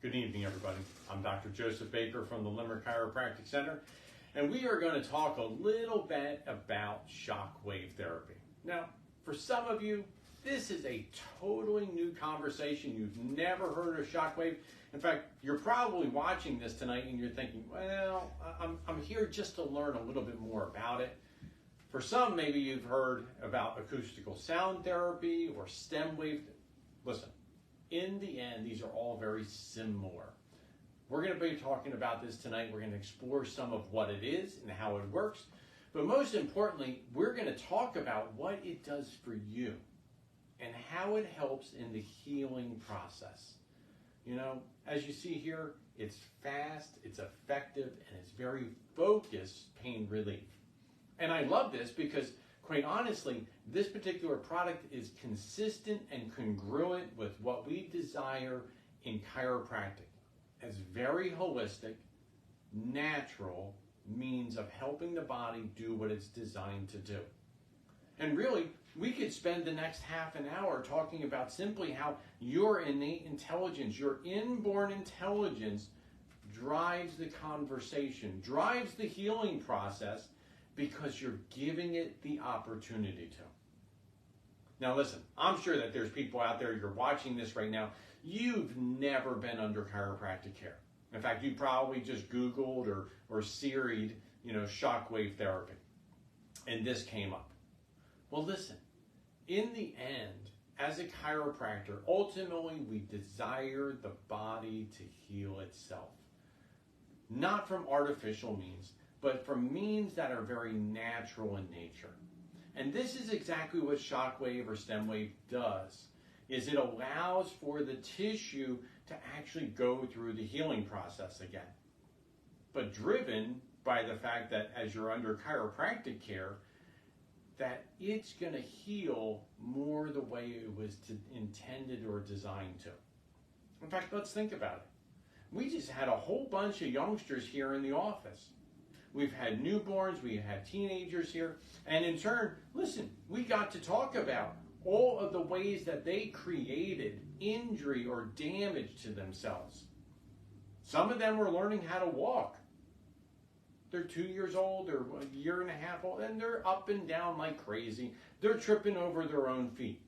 Good evening, everybody. I'm Dr. Joseph Baker from the Limerick Chiropractic Center, and we are going to talk a little bit about shockwave therapy. Now, for some of you, this is a totally new conversation. You've never heard of shockwave. In fact, you're probably watching this tonight and you're thinking, well, I'm here just to learn a little bit more about it. For some, maybe you've heard about acoustical sound therapy or stem wave. Listen, in the end, these are all very similar. We're going to be talking about this tonight. We're going to explore some of what it is and how it works. But most importantly, we're going to talk about what it does for you and how it helps in the healing process. You know, as you see here, it's fast, it's effective, and it's very focused pain relief. And I love this because, quite honestly, this particular product is consistent and congruent with what we desire in chiropractic as very holistic, natural means of helping the body do what it's designed to do. And really, we could spend the next half an hour talking about simply how your innate intelligence, your inborn intelligence, drives the conversation, drives the healing process, because you're giving it the opportunity to. Now listen, I'm sure that there's people out there, you're watching this right now, you've never been under chiropractic care. In fact, you probably just Googled or Siri'd, shockwave therapy, and this came up. Well listen, in the end, as a chiropractor, ultimately we desire the body to heal itself. Not from artificial means, but from means that are very natural in nature. And this is exactly what shockwave or stem wave does, is it allows for the tissue to actually go through the healing process again. But driven by the fact that as you're under chiropractic care, that it's going to heal more the way it was intended or designed to. In fact, let's think about it. We just had a whole bunch of youngsters here in the office. We've had newborns, we had teenagers here, and in turn, listen, we got to talk about all of the ways that they created injury or damage to themselves. Some of them were learning how to walk. They're 2 years old, they're a year and a half old, and they're up and down like crazy. They're tripping over their own feet.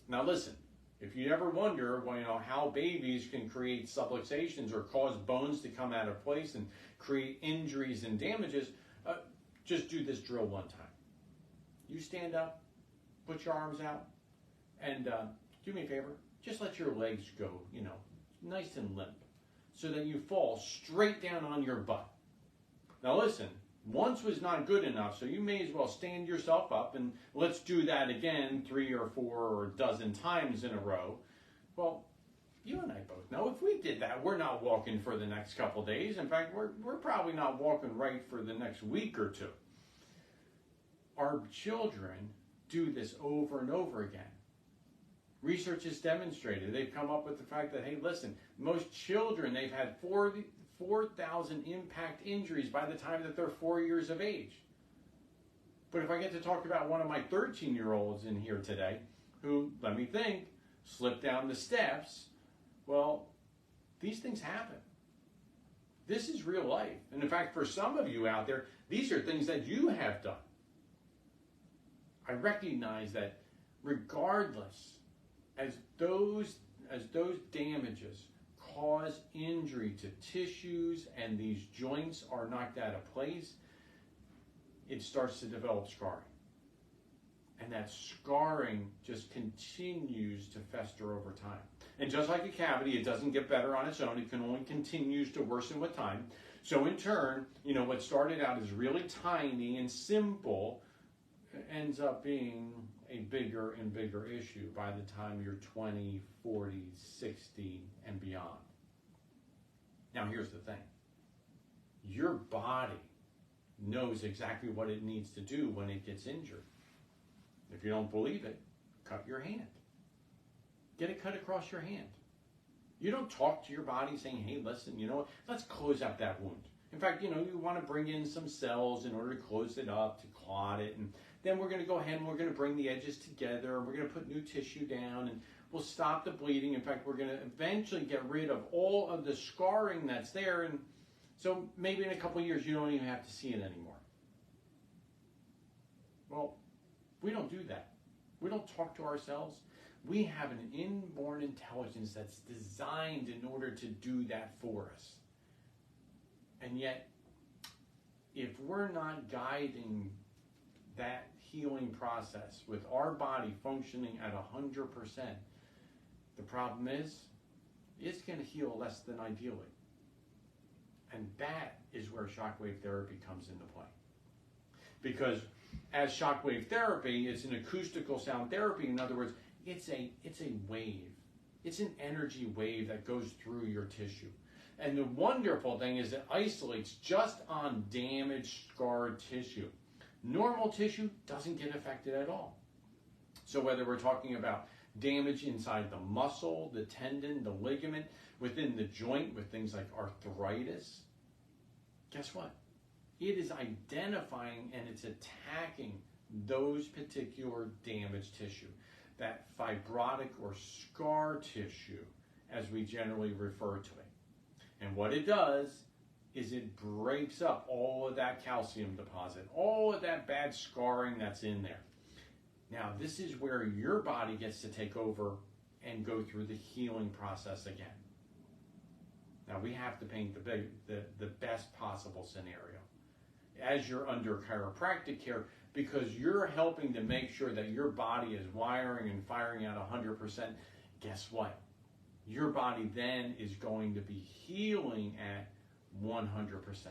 Now listen, if you ever wonder how babies can create subluxations or cause bones to come out of place and create injuries and damages, just do this drill one time. You stand up, put your arms out, and do me a favor, just let your legs go, nice and limp, so that you fall straight down on your butt. Now listen, once was not good enough, so you may as well stand yourself up and let's do that again 3 or 4 or a dozen times in a row. Well, you and I both know if we did that, we're not walking for the next couple days. In fact, we're probably not walking right for the next week or two. Our children do this over and over again. Research has demonstrated, they've come up with the fact that, hey, listen, most children, they've had 4,000 impact injuries by the time that they're 4 years of age. But if I get to talk about one of my 13-year-olds in here today, who, let me think, slipped down the steps, well, these things happen. This is real life. And in fact, for some of you out there, these are things that you have done. I recognize that regardless, as those damages cause injury to tissues and these joints are knocked out of place, it starts to develop scarring. And that scarring just continues to fester over time. And just like a cavity, it doesn't get better on its own. It can only continues to worsen with time. So in turn, what started out as really tiny and simple ends up being a bigger and bigger issue by the time you're 20, 40, 60, and beyond. Now here's the thing. Your body knows exactly what it needs to do when it gets injured. If you don't believe it, cut your hand. Get a cut across your hand. You don't talk to your body saying, hey, listen, let's close up that wound. In fact, you want to bring in some cells in order to close it up, to clot it, and then we're going to go ahead and we're going to bring the edges together, and we're going to put new tissue down, and will stop the bleeding. In fact, we're going to eventually get rid of all of the scarring that's there. And so maybe in a couple of years, you don't even have to see it anymore. Well, we don't do that. We don't talk to ourselves. We have an inborn intelligence that's designed in order to do that for us. And yet, if we're not guiding that healing process with our body functioning at 100%, the problem is it's going to heal less than ideally. And that is where shockwave therapy comes into play. Because as shockwave therapy is an acoustical sound therapy, in other words, it's a wave. It's an energy wave that goes through your tissue. And the wonderful thing is it isolates just on damaged, scarred tissue. Normal tissue doesn't get affected at all. So whether we're talking about damage inside the muscle, the tendon, the ligament, within the joint with things like arthritis, guess what? It is identifying and it's attacking those particular damaged tissue, that fibrotic or scar tissue, as we generally refer to it. And what it does is it breaks up all of that calcium deposit, all of that bad scarring that's in there. Now, this is where your body gets to take over and go through the healing process again. Now, we have to paint the best possible scenario as you're under chiropractic care, because you're helping to make sure that your body is wiring and firing at 100%. Guess what? Your body then is going to be healing at 100%.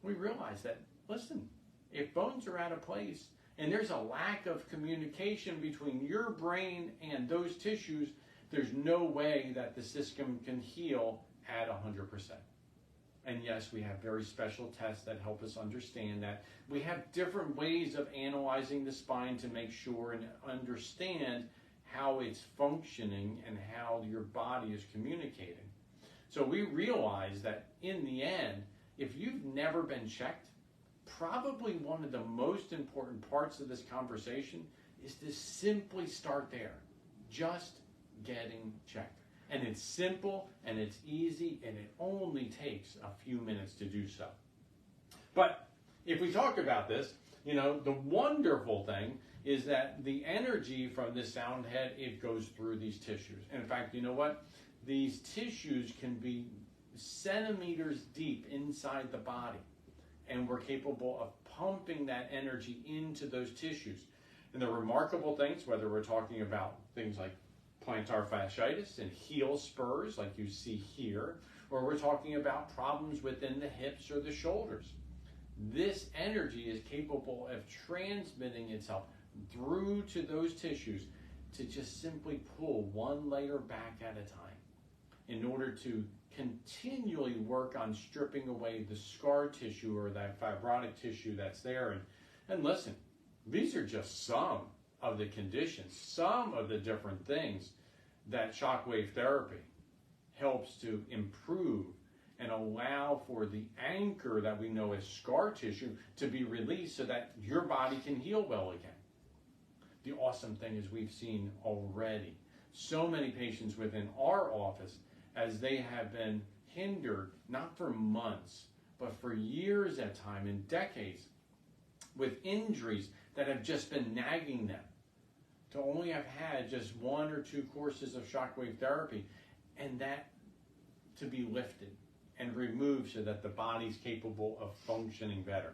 We realize that, listen, if bones are out of place and there's a lack of communication between your brain and those tissues, there's no way that the system can heal at 100%. And yes, we have very special tests that help us understand that. We have different ways of analyzing the spine to make sure and understand how it's functioning and how your body is communicating. So we realize that in the end, if you've never been checked, probably one of the most important parts of this conversation is to simply start there, just getting checked. And it's simple and it's easy and it only takes a few minutes to do so. But if we talk about this, the wonderful thing is that the energy from this sound head, it goes through these tissues. And in fact, you know what? These tissues can be centimeters deep inside the body. And we're capable of pumping that energy into those tissues. And the remarkable things, whether we're talking about things like plantar fasciitis and heel spurs like you see here, or we're talking about problems within the hips or the shoulders, this energy is capable of transmitting itself through to those tissues to just simply pull one layer back at a time in order to continually work on stripping away the scar tissue or that fibrotic tissue that's there. And listen, these are just some of the conditions, some of the different things that shockwave therapy helps to improve and allow for the anchor that we know as scar tissue to be released so that your body can heal well again. The awesome thing is we've seen already so many patients within our office as they have been hindered, not for months, but for years at a time and decades, with injuries that have just been nagging them, to only have had just 1 or 2 courses of shockwave therapy, and that to be lifted and removed so that the body's capable of functioning better.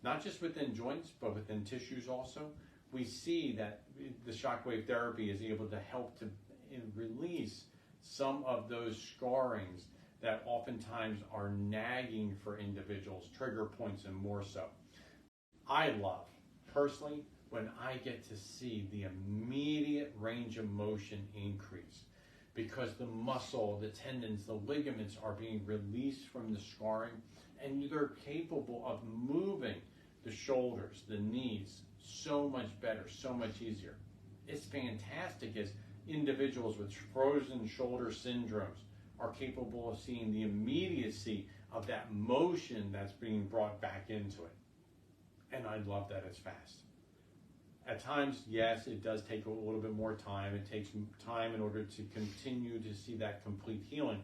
Not just within joints, but within tissues also. We see that the shockwave therapy is able to help to release some of those scarrings that oftentimes are nagging for individuals, trigger points and more so. I love, personally, when I get to see the immediate range of motion increase, because the muscle, the tendons, the ligaments are being released from the scarring, and they're capable of moving the shoulders, the knees, so much better, so much easier. It's fantastic as individuals with frozen shoulder syndromes are capable of seeing the immediacy of that motion that's being brought back into it. And I love that it's fast. At times, yes, it does take a little bit more time. It takes time in order to continue to see that complete healing.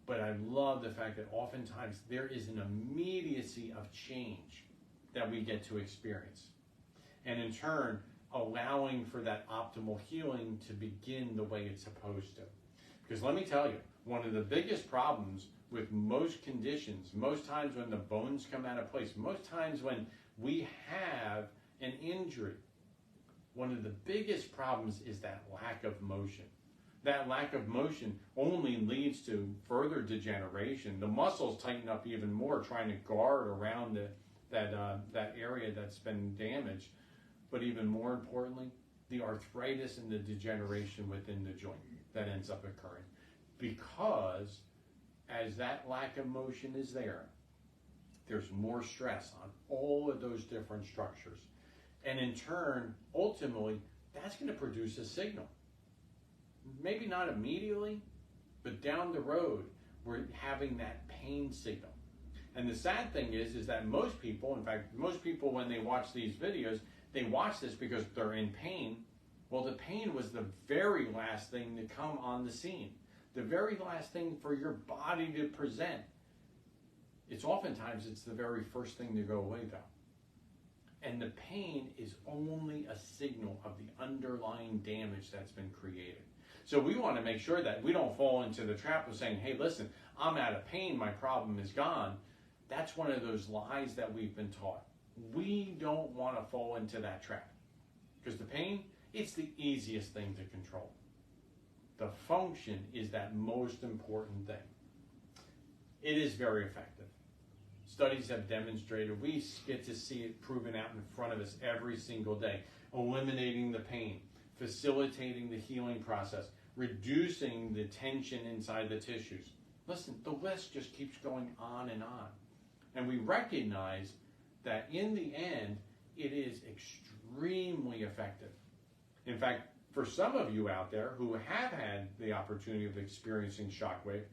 But I love the fact that oftentimes there is an immediacy of change that we get to experience. And in turn, allowing for that optimal healing to begin the way it's supposed to. Because let me tell you, one of the biggest problems with most conditions, most times when the bones come out of place, most times when we have an injury, one of the biggest problems is that lack of motion. That lack of motion only leads to further degeneration. The muscles tighten up even more, trying to guard around that area that's been damaged. But even more importantly, the arthritis and the degeneration within the joint that ends up occurring. Because as that lack of motion is there, there's more stress on all of those different structures. And in turn, ultimately, that's going to produce a signal. Maybe not immediately, but down the road, we're having that pain signal. And the sad thing is that most people, in fact, most people when they watch these videos, they watch this because they're in pain. Well, the pain was the very last thing to come on the scene. The very last thing for your body to present. Oftentimes it's the very first thing to go away though. And the pain is only a signal of the underlying damage that's been created. So we want to make sure that we don't fall into the trap of saying, hey, listen, I'm out of pain, my problem is gone. That's one of those lies that we've been taught. We don't want to fall into that trap. Because the pain, it's the easiest thing to control. The function is that most important thing. It is very effective. Studies have demonstrated, we get to see it proven out in front of us every single day. Eliminating the pain, facilitating the healing process, reducing the tension inside the tissues. Listen, the list just keeps going on and on. And we recognize that in the end, it is extremely effective. In fact, for some of you out there who have had the opportunity of experiencing Shockwave,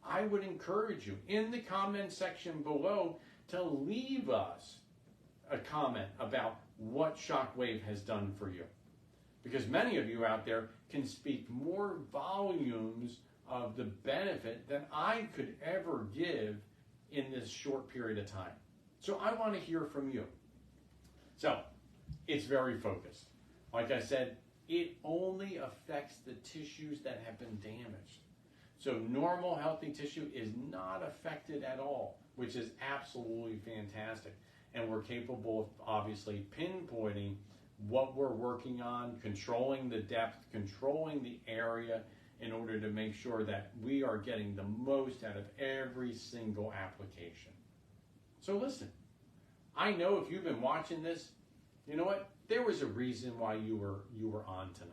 I would encourage you in the comment section below to leave us a comment about what Shockwave has done for you. Because many of you out there can speak more volumes of the benefit than I could ever give in this short period of time. So I want to hear from you. So it's very focused. Like I said, it only affects the tissues that have been damaged. So normal, healthy tissue is not affected at all, which is absolutely fantastic. And we're capable of obviously pinpointing what we're working on, controlling the depth, controlling the area in order to make sure that we are getting the most out of every single application. So listen, I know if you've been watching this, you know what? There was a reason why you were on tonight.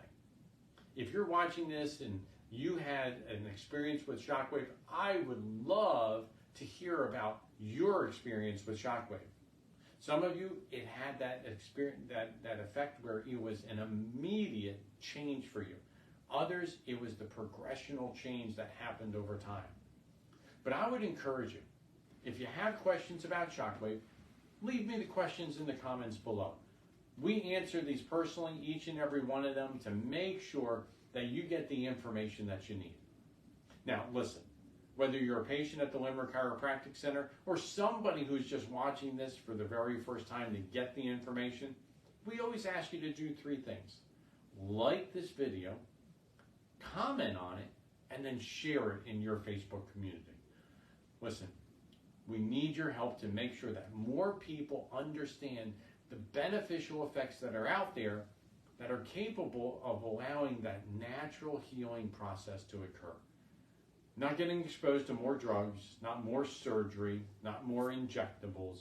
If you're watching this and you had an experience with Shockwave, I would love to hear about your experience with Shockwave. Some of you, it had that experience, that effect where it was an immediate change for you. Others, it was the progressional change that happened over time. But I would encourage you, if you have questions about Shockwave, leave me the questions in the comments below. We answer these personally, each and every one of them, to make sure that you get the information that you need. Now, listen, whether you're a patient at the Limerick Chiropractic Center or somebody who's just watching this for the very first time to get the information, we always ask you to do three things. Like this video, comment on it, and then share it in your Facebook community. Listen, we need your help to make sure that more people understand the beneficial effects that are out there that are capable of allowing that natural healing process to occur. Not getting exposed to more drugs, not more surgery, not more injectables,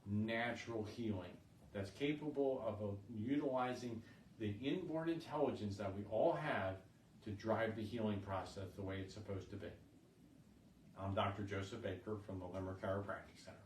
natural healing that's capable of utilizing the inborn intelligence that we all have to drive the healing process the way it's supposed to be. I'm Dr. Joseph Baker from the Limerick Chiropractic Center.